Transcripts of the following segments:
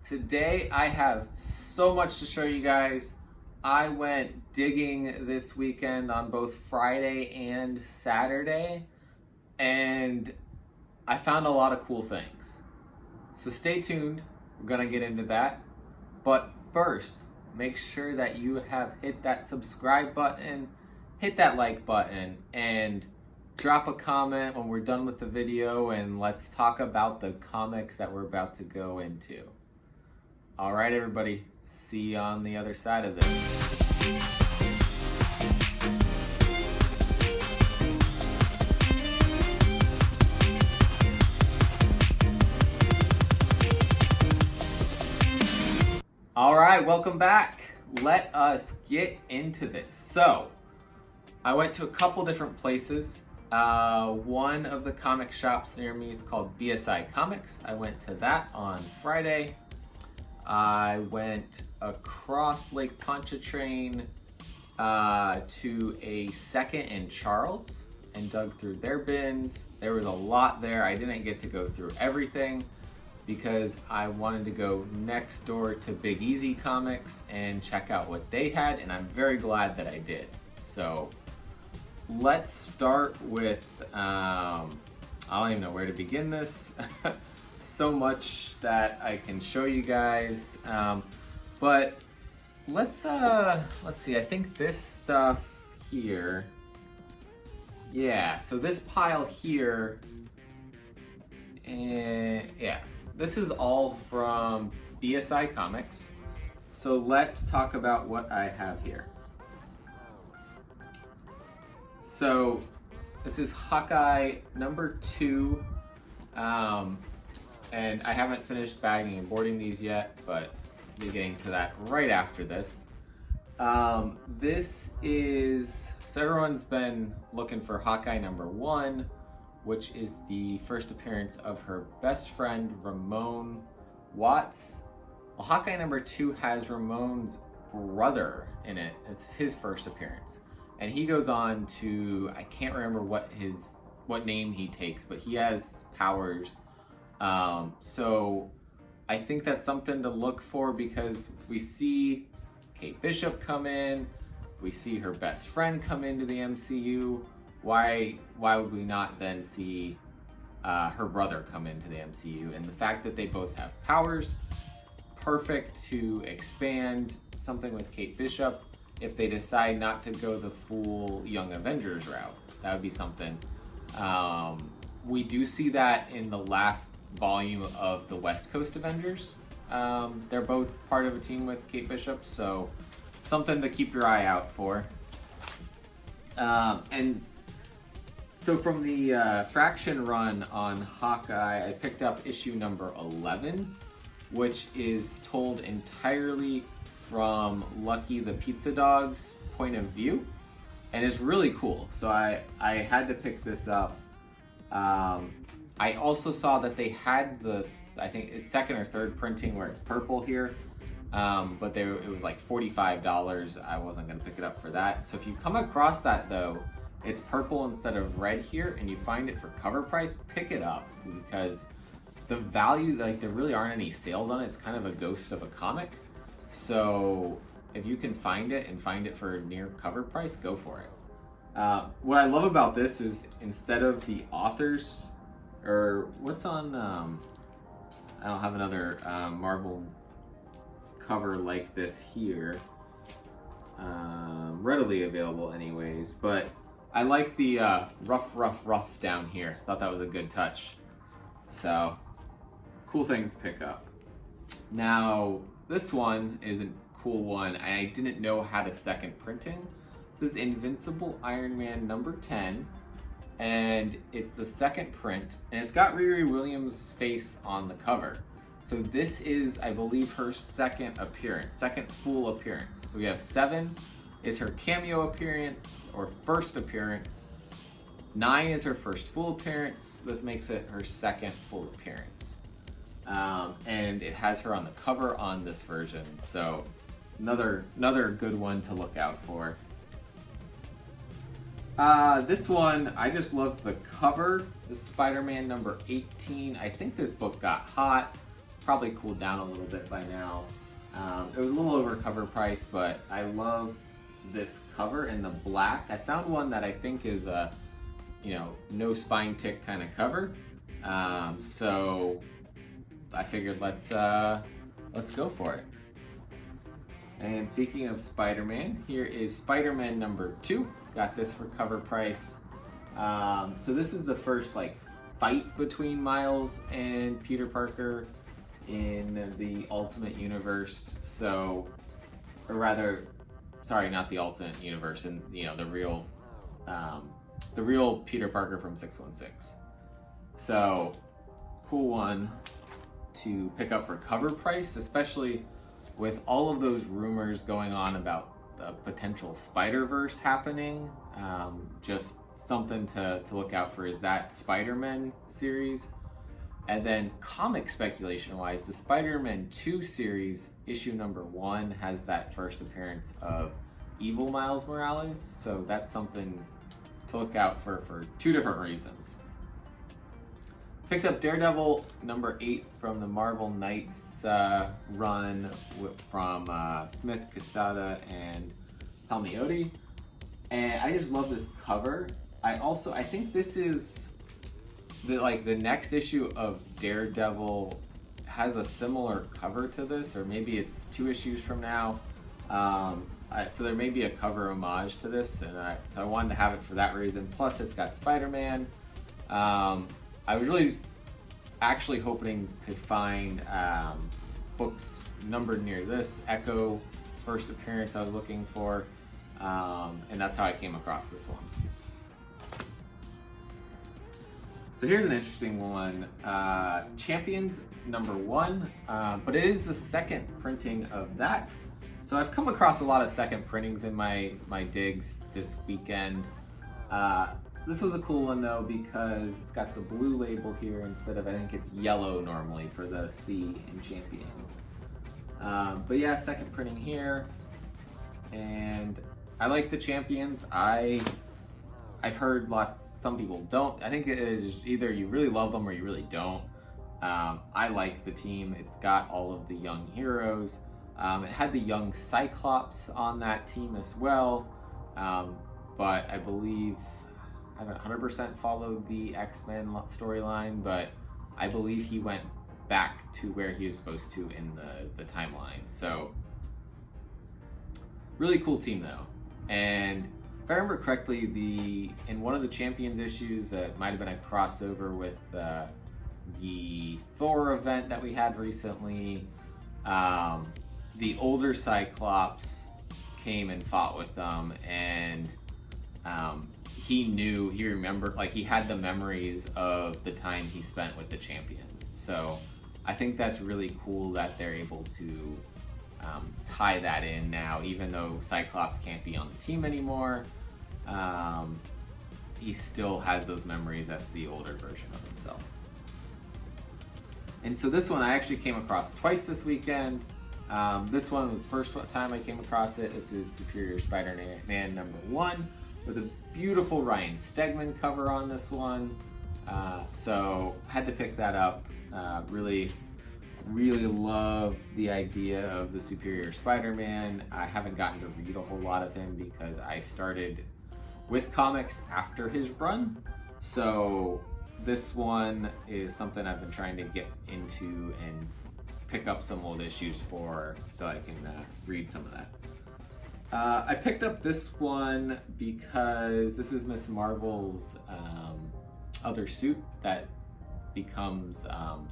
Today I have so much to show you guys. I went digging this weekend on both Friday and Saturday, and I found a lot of cool things. So stay tuned, we're gonna get into that. But first, make sure that you have hit that subscribe button, hit that like button, and drop a comment when we're done with the video, and let's talk about the comics that we're about to go into. All right, everybody, see you on the other side of this. All right, welcome back. Let us get into this. So, I went to a couple different places. One of the comic shops near me is called Bsi Comics. I went to that on Friday. I went across Lake Pontchartrain to a Second and Charles and dug through their bins. There was a lot there. I didn't get to go through everything because I wanted to go next door to Big Easy Comics and check out what they had, and I'm very glad that I did. So let's start with, I don't even know where to begin this. So much that I can show you guys, but let's see. I think this stuff here, yeah. So this pile here, yeah, this is all from Bsi Comics. So let's talk about what I have here. So this is Hawkeye number 2. And I haven't finished bagging and boarding these yet, but we'll be getting to that right after this. This is, so everyone's been looking for Hawkeye number 1, which is the first appearance of her best friend, Ramon Watts. Well, Hawkeye number 2 has Ramon's brother in it. It's his first appearance. And he goes on to, I can't remember what name he takes, but he has powers. So I think that's something to look for, because if we see Kate Bishop come in, if we see her best friend come into the MCU, why would we not then see her brother come into the MCU? And the fact that they both have powers, perfect to expand something with Kate Bishop if they decide not to go the full Young Avengers route. That would be something. We do see that in the last volume of the West Coast Avengers. They're both part of a team with Kate Bishop, so something to keep your eye out for. And so from the Fraction run on Hawkeye, I picked up issue number 11, which is told entirely from Lucky the Pizza Dog's point of view, and it's really cool. So I had to pick this up. I also saw that they had I think it's second or third printing where it's purple here, but it was like $45. I wasn't gonna pick it up for that. So if you come across that though, it's purple instead of red here, and you find it for cover price, pick it up, because the value, like, there really aren't any sales on it. It's kind of a ghost of a comic. So if you can find it and find it for near cover price, go for it. What I love about this is, instead of the authors, or what's on, I don't have another Marvel cover like this here, readily available anyways, but I like the rough down here. Thought that was a good touch. So, cool thing to pick up. Now, this one is a cool one. I didn't know had a second printing. This is Invincible Iron Man number 10. And it's the second print, and it's got Riri Williams' face on the cover. So this is, I believe, her second full appearance. So we have 7 is her cameo appearance, or first appearance. 9 is her first full appearance. This makes it her second full appearance. And it has her on the cover on this version. So another good one to look out for. This one, I just love the cover. This is Spider-Man number 18. I think this book got hot. probably cooled down a little bit by now. It was a little over cover price, but I love this cover in the black. I found one that I think is a, no spine tick kind of cover. So I figured let's go for it. And speaking of Spider-Man, here is Spider-Man number 2. Got this for cover price. So this is the first fight between Miles and Peter Parker in the Ultimate Universe. So, or rather, sorry, not the Ultimate Universe, and the real Peter Parker from 616. So, cool one to pick up for cover price, especially with all of those rumors going on about the potential Spider-Verse happening. Just something to look out for is that Spider-Man series. And then comic speculation wise, the Spider-Man 2 series, issue number 1, has that first appearance of evil Miles Morales. So that's something to look out for 2 different reasons. Picked up Daredevil number 8 from the Marvel Knights run from Smith, Quesada, and Palmiotti. And I just love this cover. I think this is the next issue of Daredevil has a similar cover to this, or maybe it's 2 issues from now. So there may be a cover homage to this, and so I wanted to have it for that reason. Plus, it's got Spider-Man. I was really actually hoping to find books numbered near this. Echo's first appearance I was looking for, and that's how I came across this one. So here's an interesting one. Champions number 1, but it is the second printing of that. So I've come across a lot of second printings in my digs this weekend. This was a cool one though because it's got the blue label here instead of, I think it's yellow normally for the C in Champions. But yeah, second printing here. And I like the Champions. I've heard some people don't. I think it is either you really love them or you really don't. I like the team. It's got all of the young heroes. It had the young Cyclops on that team as well. But I believe, I haven't 100% followed the X-Men storyline, but I believe he went back to where he was supposed to in the timeline. So, really cool team though. And if I remember correctly, in one of the Champions issues, it might have been a crossover with the Thor event that we had recently. The older Cyclops came and fought with them, and he remembered, he had the memories of the time he spent with the Champions. So I think that's really cool that they're able to tie that in now, even though Cyclops can't be on the team anymore. He still has those memories as the older version of himself. And so this one I actually came across twice this weekend. This one was the first time I came across it. This is Superior Spider-Man number 1 with a beautiful Ryan Stegman cover on this one. So had to pick that up. Really love the idea of the Superior Spider-Man. I haven't gotten to read a whole lot of him because I started with comics after his run. So this one is something I've been trying to get into and pick up some old issues for so I can read some of that. I picked up this one because this is Miss Marvel's other suit that becomes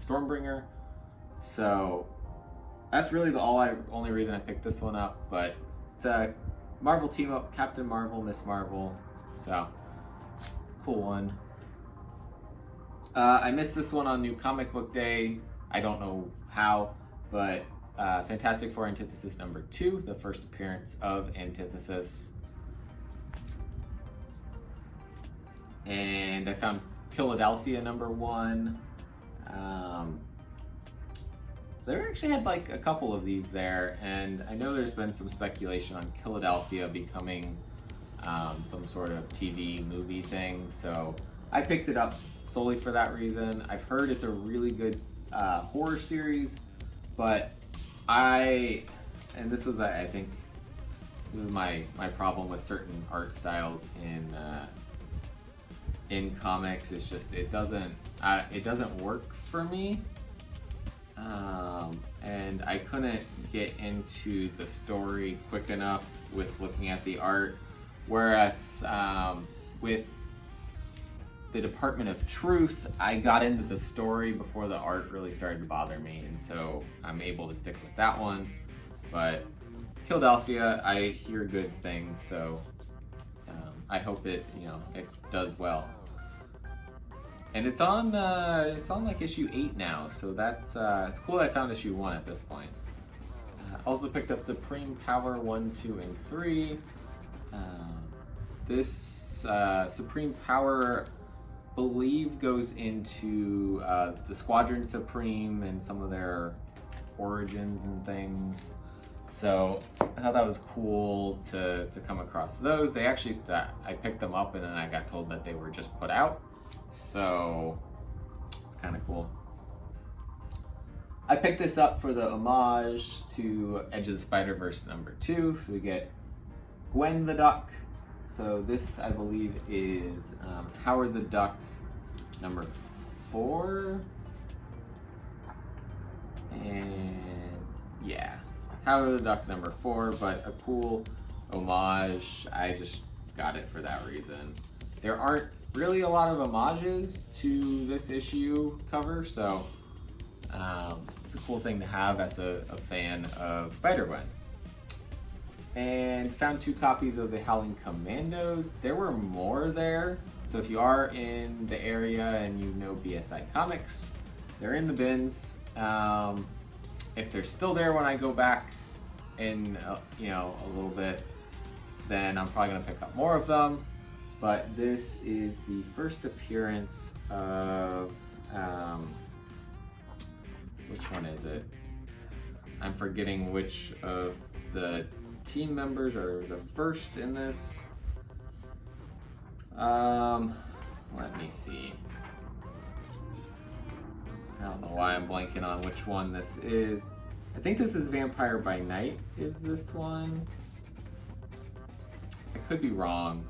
Stormbringer. So that's really the only reason I picked this one up, but it's a Marvel team up, Captain Marvel, Miss Marvel, so cool one. I missed this one on New Comic Book Day. I don't know how, but Fantastic Four Antithesis number 2, the first appearance of Antithesis. And I found Philadelphia number 1. There actually had a couple of these there, and I know there's been some speculation on Philadelphia becoming some sort of TV movie thing, so I picked it up solely for that reason. I've heard it's a really good horror series, But and this is, I think, this is my problem with certain art styles in comics. It's just it doesn't work for me, and I couldn't get into the story quick enough with looking at the art. Whereas with the Department of Truth, I got into the story before the art really started to bother me, and so I'm able to stick with that one. But Philadelphia, I hear good things, so I hope it does well. And it's on like issue 8 now, so that's it's cool that I found issue 1 at this point. Also picked up Supreme Power 1, 2, and 3. This Supreme Power, believe, goes into the Squadron Supreme and some of their origins and things. So I thought that was cool to come across those. They actually, I picked them up and then I got told that they were just put out. So it's kind of cool. I picked this up for the homage to Edge of the Spider-Verse number 2. So we get Gwen the Duck. So this, I believe, is Howard the Duck number 4. And yeah, Howard the Duck number 4, but a cool homage. I just got it for that reason. There aren't really a lot of homages to this issue cover, so it's a cool thing to have as a fan of Spider-Gwen. And found 2 copies of the Howling Commandos. There were more there, so if you are in the area and you know Bsi Comics, they're in the bins. If they're still there when I go back in a little bit, then I'm probably gonna pick up more of them. But this is the first appearance of which one is it? I'm forgetting which of the team members are the first in this. Let me see. I don't know why I'm blanking on which one this is. I think this is Vampire by Night, is this one? I could be wrong.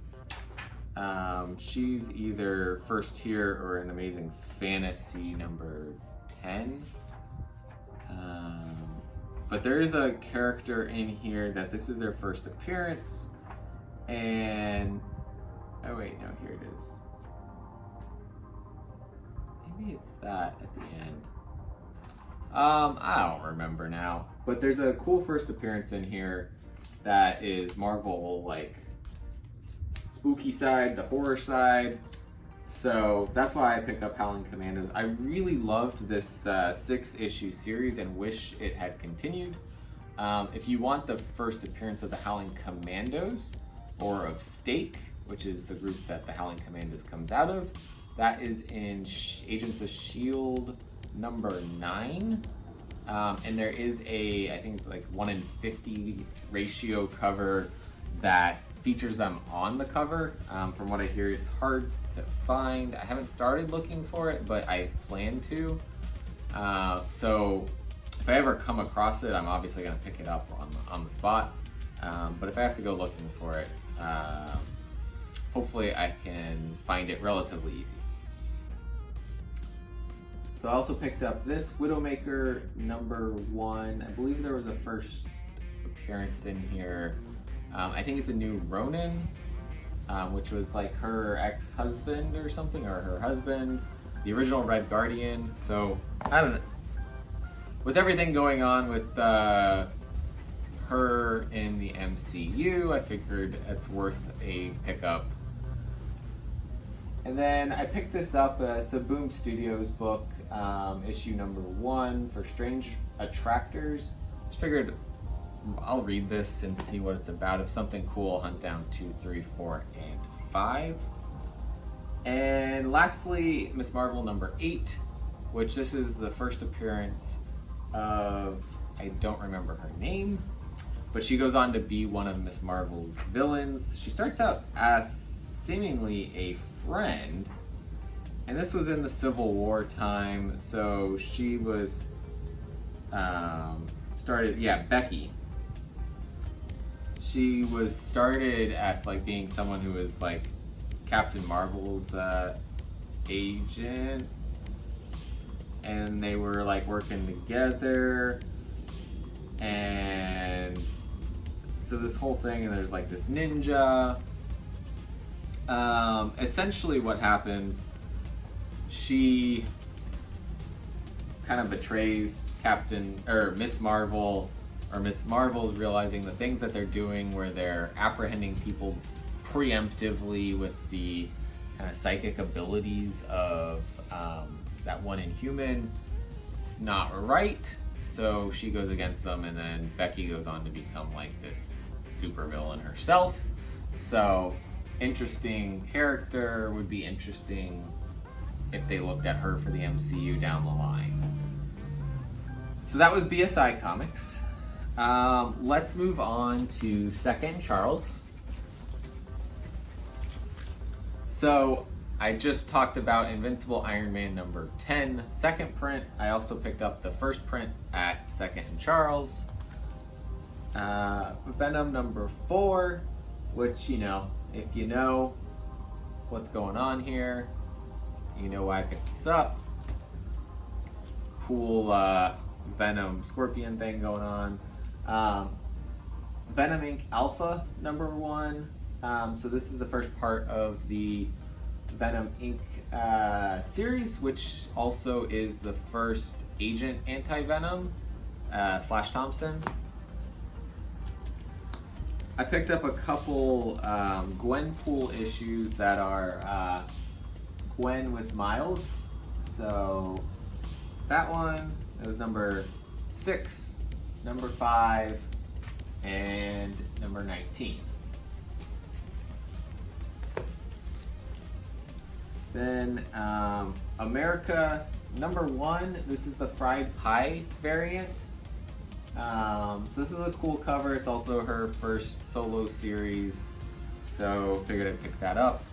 She's either first here or in Amazing Fantasy number 10. But there is a character in here that this is their first appearance, and oh wait, no, here it is. Maybe it's that at the end. I don't remember now. But there's a cool first appearance in here that is Marvel, like, spooky side, the horror side. So that's why I picked up Howling Commandos. I really loved this 6-issue series and wish it had continued. If you want the first appearance of the Howling Commandos, or of Stake, which is the group that the Howling Commandos comes out of, that is in Agents of S.H.I.E.L.D. number 9. And there is I think it's like 1 in 50 ratio cover that features them on the cover. From what I hear, it's hard to find. I haven't started looking for it, but I plan to. So if I ever come across it, I'm obviously going to pick it up on the spot. But if I have to go looking for it, hopefully I can find it relatively easy. So I also picked up this Widowmaker number 1. I believe there was a first appearance in here. I think it's a new Ronin, which was like her ex-husband or something, or her husband, the original Red Guardian. So I don't know. With everything going on with her in the MCU, I figured it's worth a pickup. And then I picked this up. It's a Boom Studios book, issue number 1 for Strange Attractors. Just figured I'll read this and see what it's about. If something cool, I'll hunt down 2, 3, 4, and 5. And lastly, Miss Marvel number 8, which this is the first appearance of, I don't remember her name, but she goes on to be one of Miss Marvel's villains. She starts out as seemingly a friend, and this was in the Civil War time, so she was Becky. She was started as like being someone who was like Captain Marvel's agent, and they were like working together, and so this whole thing, and there's like this ninja. Essentially what happens, she kind of betrays Miss Marvel, or Miss Marvel's realizing the things that they're doing where they're apprehending people preemptively with the kind of psychic abilities of that one Inhuman. It's not right, so she goes against them, and then Becky goes on to become like this supervillain herself. So interesting character, would be interesting if they looked at her for the MCU down the line. So that was Bsi Comics. Let's move on to Second Charles. So I just talked about Invincible Iron Man number 10, second print. I also picked up the first print at Second and Charles. Venom number 4, which, you know, if you know what's going on here, you know why I picked this up. Cool Venom Scorpion thing going on. Venom Inc. Alpha number 1. So this is the first part of the Venom Inc. Series, which also is the first Agent Anti-Venom, Flash Thompson. I picked up a couple Gwenpool issues that are Gwen with Miles. So that one, it was number 6, number 5, and number 19. Then America number 1, this is the fried pie variant. So this is a cool cover. It's also her first solo series, so figured I'd pick that up.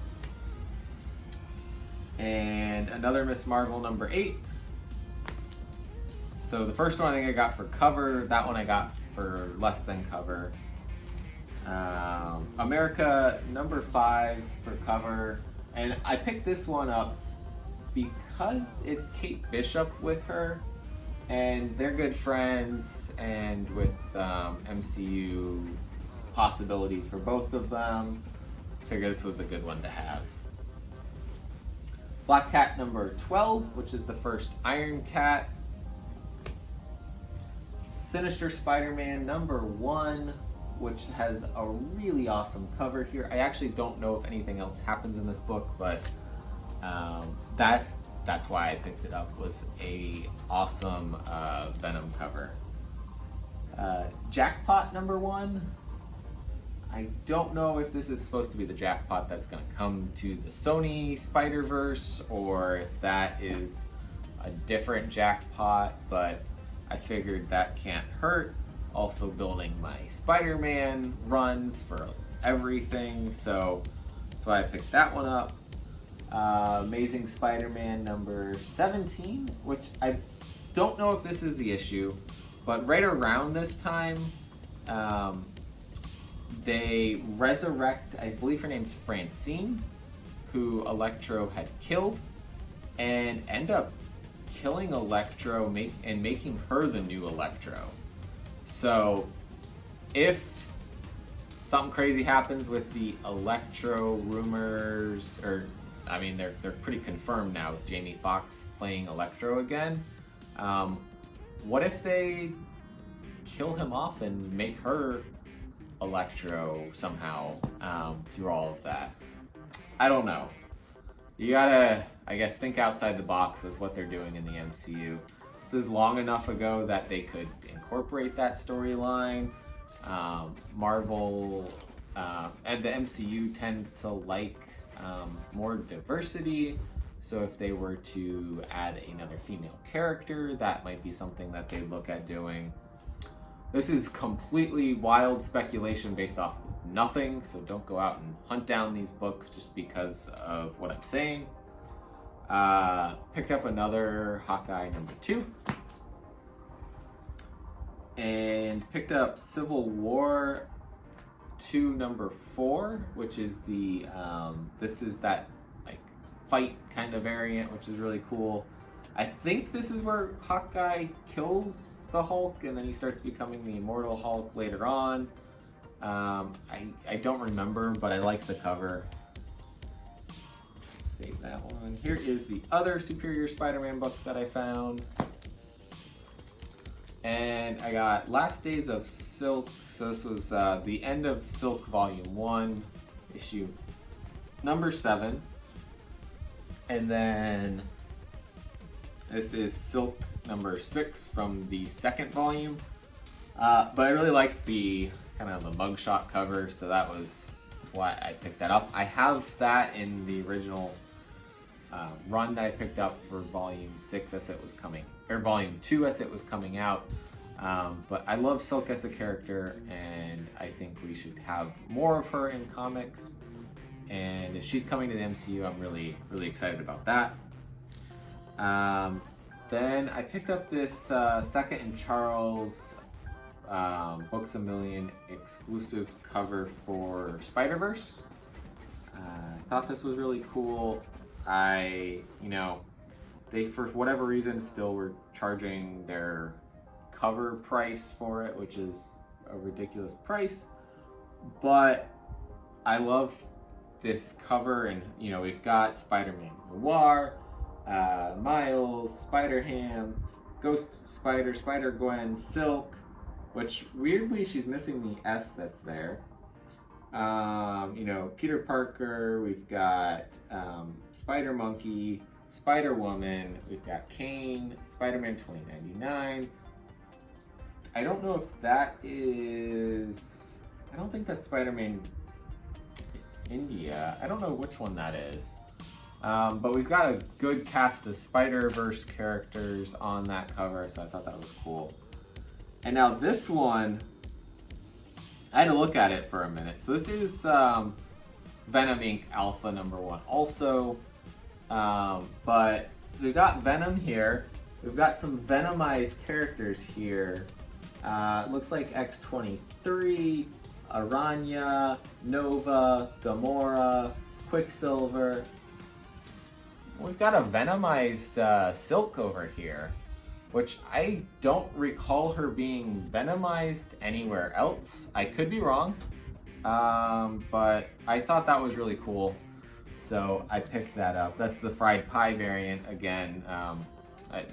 And another Miss Marvel number 8. So the first one I think I got for cover, that one I got for less than cover. America number 5 for cover, and I picked this one up because it's Kate Bishop with her, and they're good friends, and with MCU possibilities for both of them, I figured this was a good one to have. Black Cat number 12, which is the first Iron Cat. Sinister Spider-Man number 1, which has a really awesome cover here. I actually don't know if anything else happens in this book, but that's why I picked it up, was a awesome Venom cover. Jackpot number 1. I don't know if this is supposed to be the Jackpot that's going to come to the Sony Spider-Verse, or if that is a different Jackpot, but I figured that can't hurt. Also building my Spider-Man runs for everything, so that's why I picked that one up. Amazing Spider-Man number 17, which I don't know if this is the issue, but right around this time, they resurrect, I believe her name's Francine, who Electro had killed, and end up killing Electro and making her the new Electro. So if something crazy happens with the Electro rumors, or I mean they're pretty confirmed now with Jamie Foxx playing Electro again, what if they kill him off and make her Electro somehow through all of that? I don't know. You gotta, I guess, think outside the box with what they're doing in the MCU. This is long enough ago that they could incorporate that storyline. Marvel and the MCU tends to like more diversity, so if they were to add another female character, that might be something that they'd look at doing. This is completely wild speculation based off of nothing, so don't go out and hunt down these books just because of what I'm saying. Picked up another Hawkeye number 2. and picked up Civil War 2 number 4, which is the this is that like fight kind of variant, which is really cool. I think this is where Hawkeye kills the Hulk and then he starts becoming the immortal Hulk later on. I don't remember, but I like the cover. Save that one. Here is the other Superior Spider-Man book that I found. And I got Last Days of Silk. So this was the end of Silk Volume 1, issue number 7. And then this is Silk number 6 from the second volume. But I really liked the kind of the mugshot cover, so that was why I picked that up. I have that in the original run that I picked up for Volume 6 as it was coming, or Volume 2 as it was coming out. But I love Silk as a character, and I think we should have more of her in comics. And if she's coming to the MCU, I'm really, really excited about that. Then I picked up this Second and Charles Books A Million exclusive cover for Spider-Verse. I thought this was really cool. They for whatever reason still were charging their cover price for it, which is a ridiculous price. But I love this cover, and we've got Spider-Man Noir, Miles, Spider-Ham, Ghost Spider, Spider-Gwen, Silk, which weirdly she's missing the S that's there. Peter Parker, we've got Spider-Monkey, Spider-Woman, we've got Kane, Spider-Man 2099. I don't know if that is... I don't think that's Spider-Man India. I don't know which one that is. But we've got a good cast of Spider-Verse characters on that cover, so I thought that was cool. And now this one, I had to look at it for a minute. So this is Venom Inc. Alpha number 1 also. But we've got Venom here. We've got some Venomized characters here. It looks like X-23, Aranya, Nova, Gamora, Quicksilver. We've got a Venomized Silk over here, which I don't recall her being Venomized anywhere else. I could be wrong, but I thought that was really cool, so I picked that up. That's the Fried Pie variant again.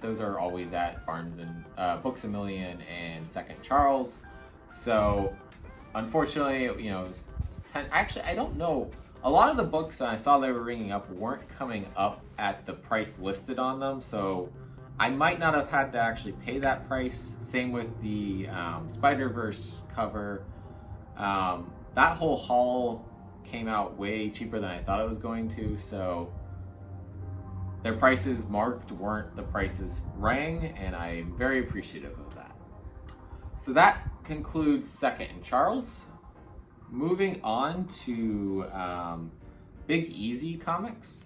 Those are always at Barnes and Books A Million and Second Charles. So unfortunately, actually I don't know. A lot of the books I saw they were ringing up weren't coming up at the price listed on them, so I might not have had to actually pay that price. Same with the Spider-Verse cover. That whole haul came out way cheaper than I thought it was going to, so their prices marked weren't the prices rang, and I'm very appreciative of that. So that concludes Second and Charles. Moving on to Big Easy Comics.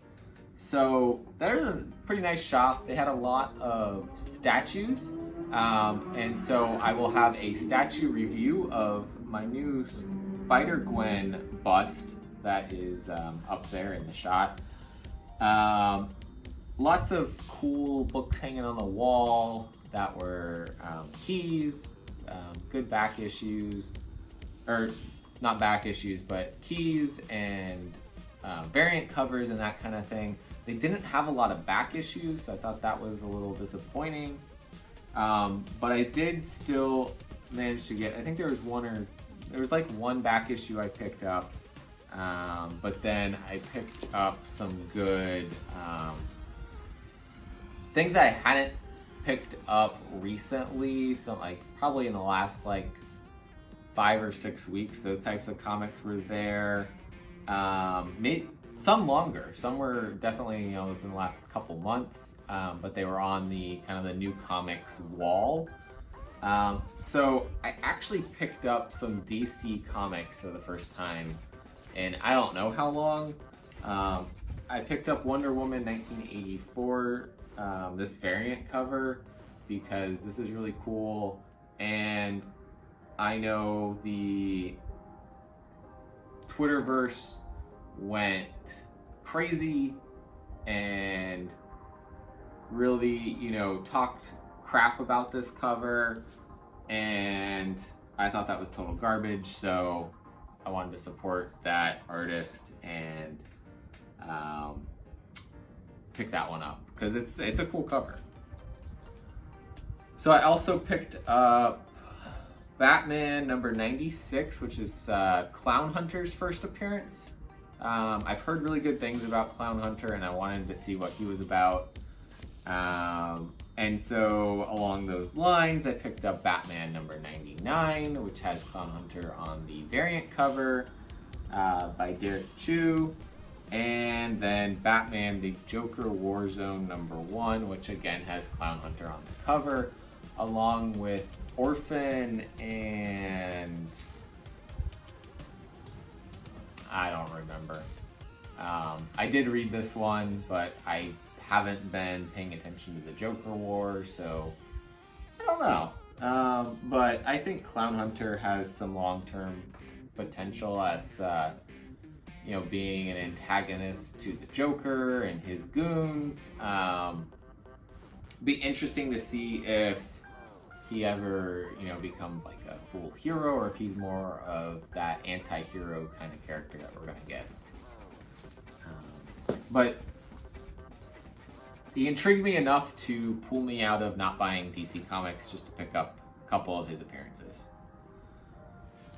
So they're a pretty nice shop. They had a lot of statues, and so I will have a statue review of my new Spider-Gwen bust that is up there in the shot. Lots of cool books hanging on the wall that were keys, good back issues, or not back issues, but keys and variant covers and that kind of thing. They didn't have a lot of back issues, so I thought that was a little disappointing. But I did still manage to get, I think there was like one back issue I picked up, but then I picked up some good things that I hadn't picked up recently, so probably in the last 5 or 6 weeks. Those types of comics were there. Some longer. Some were definitely within the last couple months, but they were on the kind of the new comics wall. So I actually picked up some DC comics for the first time in I don't know how long. I picked up Wonder Woman 1984, this variant cover, because this is really cool. and I know the Twitterverse went crazy and really, you know, talked crap about this cover, and I thought that was total garbage, so I wanted to support that artist and pick that one up because it's a cool cover. So I also picked up Batman number 96, which is Clown Hunter's first appearance. I've heard really good things about Clown Hunter, and I wanted to see what he was about. And so along those lines, I picked up Batman number 99, which has Clown Hunter on the variant cover by Derek Chu. And then Batman the Joker Warzone number 1, which again has Clown Hunter on the cover, along with Orphan and I don't remember. I did read this one, but I haven't been paying attention to the Joker War, so I don't know. But I think Clown Hunter has some long-term potential as you know, being an antagonist to the Joker and his goons. Be interesting to see if he ever, you know, becomes like a full hero, or if he's more of that anti-hero kind of character that we're gonna get. But he intrigued me enough to pull me out of not buying DC Comics just to pick up a couple of his appearances.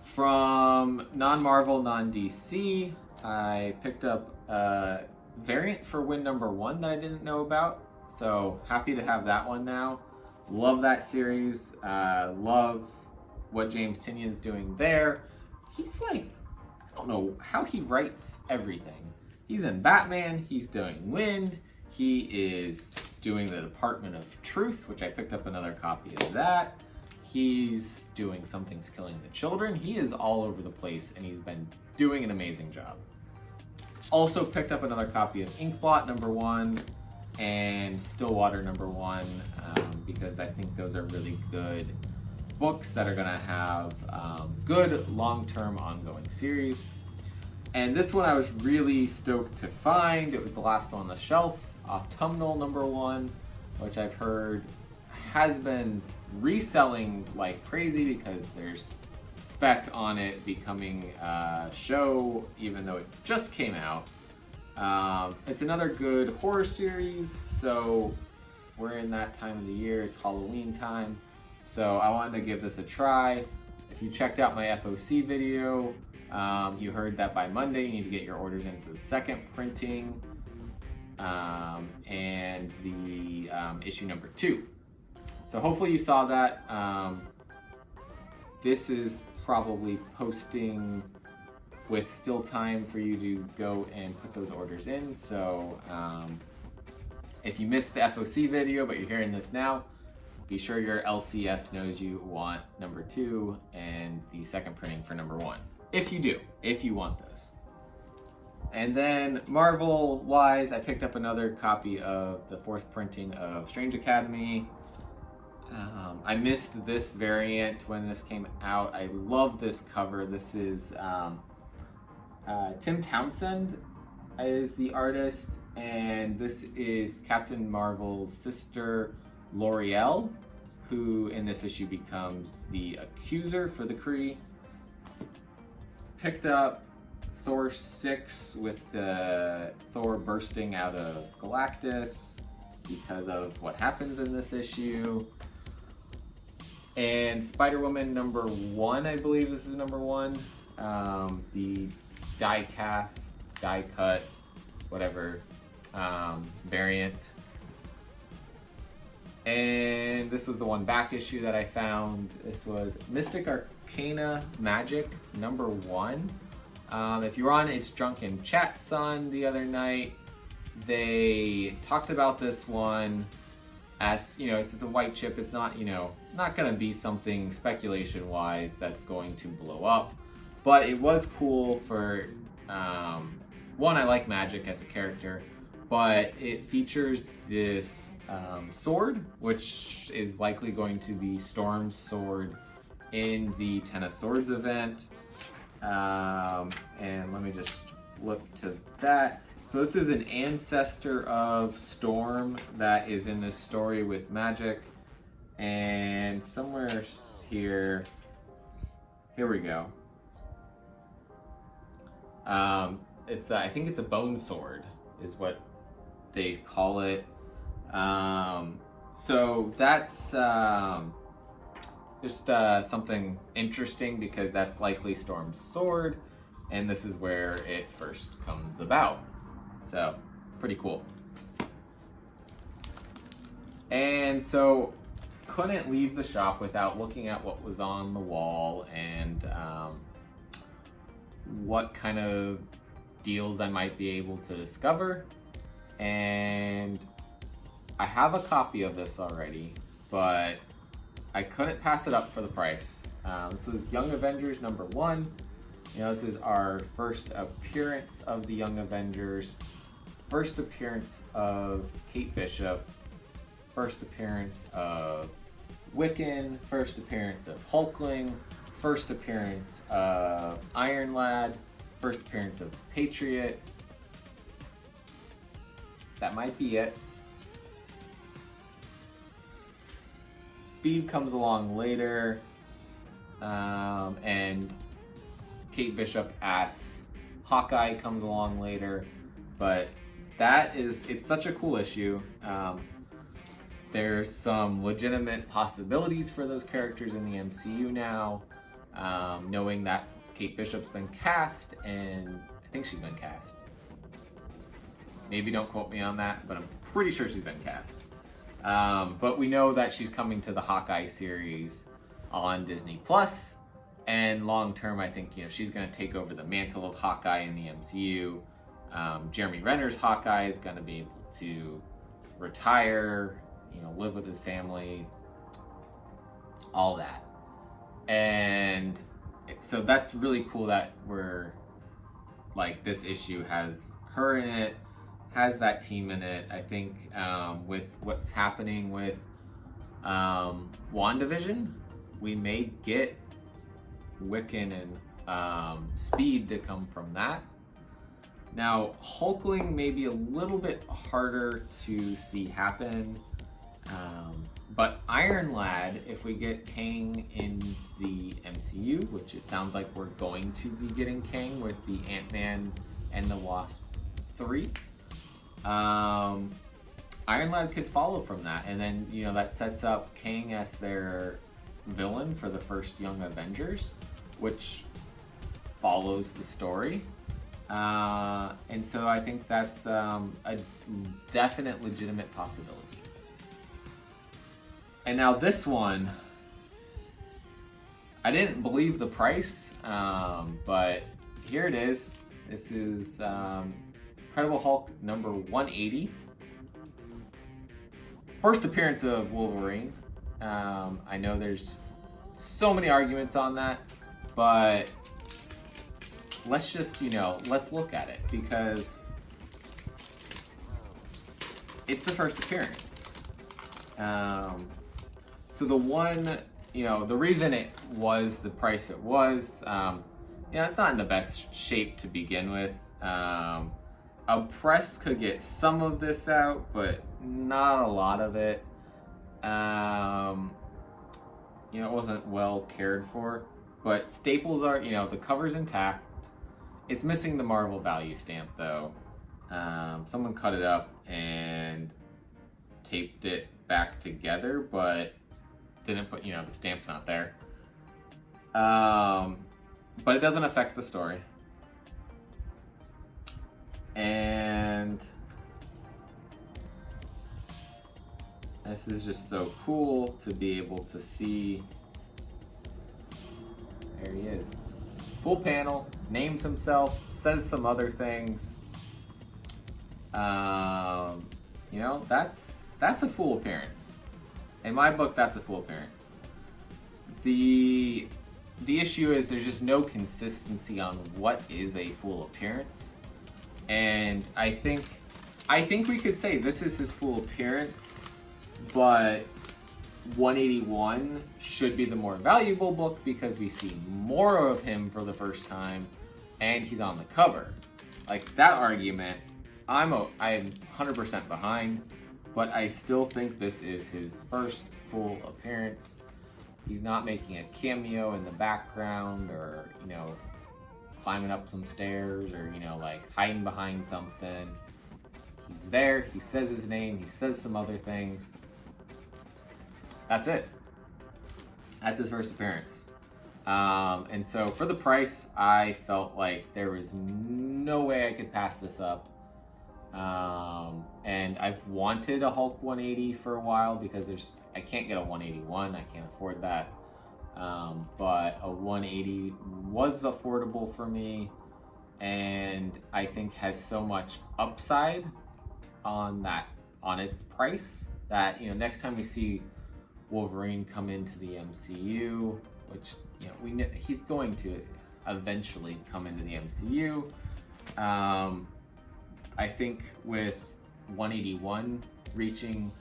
From non-Marvel, non-DC, I picked up a variant for Win number 1 that I didn't know about. So happy to have that one now. Love that series. Love what James Tynion's doing there. He's like, I don't know how he writes everything. He's in Batman, he's doing Wind, he is doing the Department of Truth, which I picked up another copy of that. He's doing Something's Killing the Children. He is all over the place, and he's been doing an amazing job. Also picked up another copy of Inkblot number 1 and Stillwater number 1 because I think those are really good books that are gonna have good long-term ongoing series. And this one I was really stoked to find. It was the last one on the shelf, Autumnal number 1, which I've heard has been reselling like crazy because there's spec on it becoming a show, even though it just came out. It's another good horror series, so we're in that time of the year, it's Halloween time, so I wanted to give this a try. If you checked out my FOC video, you heard that by Monday you need to get your orders in for the second printing and the issue number 2. So hopefully you saw that. This is probably posting with still time for you to go and put those orders in. So if you missed the FOC video but you're hearing this now, be sure your LCS knows you want number 2 and the second printing for number 1. If you do, if you want those. And then Marvel-wise, I picked up another copy of the 4th printing of Strange Academy. I missed this variant when this came out. I love this cover. This is Tim Townsend is the artist, and this is Captain Marvel's sister L'Oreal, who in this issue becomes the accuser for the Kree. Picked up Thor 6 with Thor bursting out of Galactus because of what happens in this issue. And Spider-Woman number 1, I believe this is number 1. The die cast, die cut, whatever variant. And this was the one back issue that I found. This was Mystic Arcana Magic number 1. If you were on It's Drunken Chat Son the other night, they talked about this one as, you know, it's a white chip. It's not, you know, not going to be something speculation wise that's going to blow up, but it was cool for one, I like Magic as a character, but it features this sword, which is likely going to be Storm's sword in the Ten of Swords event. And let me just flip to that. So this is an ancestor of Storm that is in this story with magic. And somewhere here we go. I think it's a bone sword is what they call it. So that's just something interesting because that's likely Storm's sword, and this is where it first comes about. So pretty cool. And so couldn't leave the shop without looking at what was on the wall and what kind of deals I might be able to discover. And I have a copy of this already, but I couldn't pass it up for the price. This is Young Avengers #1. This is our first appearance of the Young Avengers, first appearance of Kate Bishop, first appearance of Wiccan, first appearance of Hulkling, first appearance of Iron Lad, first appearance of Patriot. That might be it. Speed comes along later, and Kate Bishop as Hawkeye comes along later, but it's such a cool issue. There's some legitimate possibilities for those characters in the MCU now, knowing that Kate Bishop's been cast, and I think she's been cast. Maybe don't quote me on that, but I'm pretty sure she's been cast. But we know that she's coming to the Hawkeye series on Disney Plus, and long term, I think she's going to take over the mantle of Hawkeye in the MCU. Jeremy Renner's Hawkeye is going to be able to retire, live with his family, all that. And so that's really cool that we're like, this issue has her in it, has that team in it. I think with what's happening with WandaVision, we may get Wiccan and Speed to come from that. Now, Hulkling may be a little bit harder to see happen, but Iron Lad, if we get Kang in the MCU, which it sounds like we're going to be getting Kang with the Ant-Man and the Wasp 3, Iron Lad could follow from that, and then that sets up Kang as their villain for the first Young Avengers, which follows the story. And so I think that's a definite legitimate possibility. And now this one, I didn't believe the price, but here it is. This is Incredible Hulk #180. First appearance of Wolverine. I know there's so many arguments on that, but let's just, let's look at it because it's the first appearance. So the one, the reason it was the price it was, it's not in the best shape to begin with. A press could get some of this out, but not a lot of it. It wasn't well cared for, but staples are, the cover's intact. It's missing the Marvel value stamp though. Someone cut it up and taped it back together, but didn't put, the stamp's not there. But it doesn't affect the story. And this is just so cool to be able to see. There he is. Full panel, names himself, says some other things. That's a full appearance. In my book, that's a full appearance. The issue is there's just no consistency on what is a full appearance. And I think we could say this is his full appearance, but 181 should be the more valuable book because we see more of him for the first time and he's on the cover. Like, that argument, I'm 100% behind, but I still think this is his first full appearance. He's not making a cameo in the background or, you know, climbing up some stairs or, you know, like hiding behind something. He's there, he says his name, he says some other things. That's it. That's his first appearance. And so for the price, I felt like there was no way I could pass this up. And I've wanted a Hulk 180 for a while because I can't get a 181, I can't afford that. But a 180 was affordable for me and I think has so much upside on its price that, you know, next time we see Wolverine come into the MCU, which, you know, he's going to eventually come into the MCU. I think with 181 reaching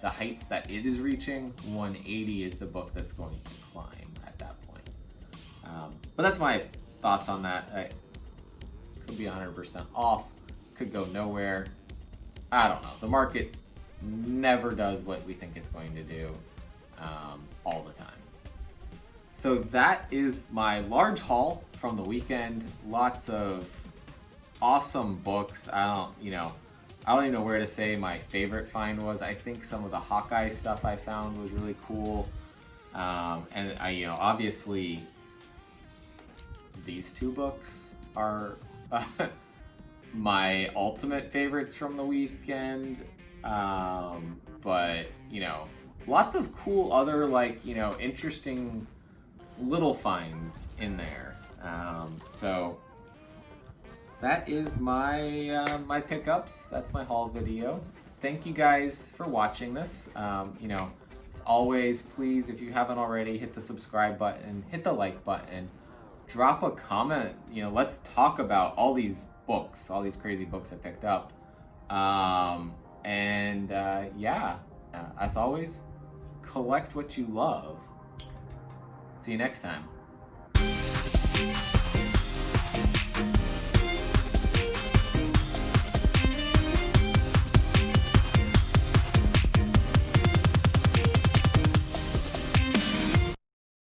the heights that it is reaching, 180 is the book that's going to climb at that point. But that's my thoughts on that. I could be 100% off, could go nowhere. I don't know. The market never does what we think it's going to do all the time. So that is my large haul from the weekend. Lots of awesome books. I don't even know where to say my favorite find was. I think some of the Hawkeye stuff I found was really cool. And I, you know, obviously these two books are my ultimate favorites from the weekend. But, you know, lots of cool other, like, you know, interesting little finds in there. So that is my my pickups. That's my haul video. Thank you guys for watching this. You know, as always, please, if you haven't already, hit the subscribe button, hit the like button, drop a comment. You know, let's talk about all these books, all these crazy books I picked up. Yeah, as always, collect what you love. See you next time.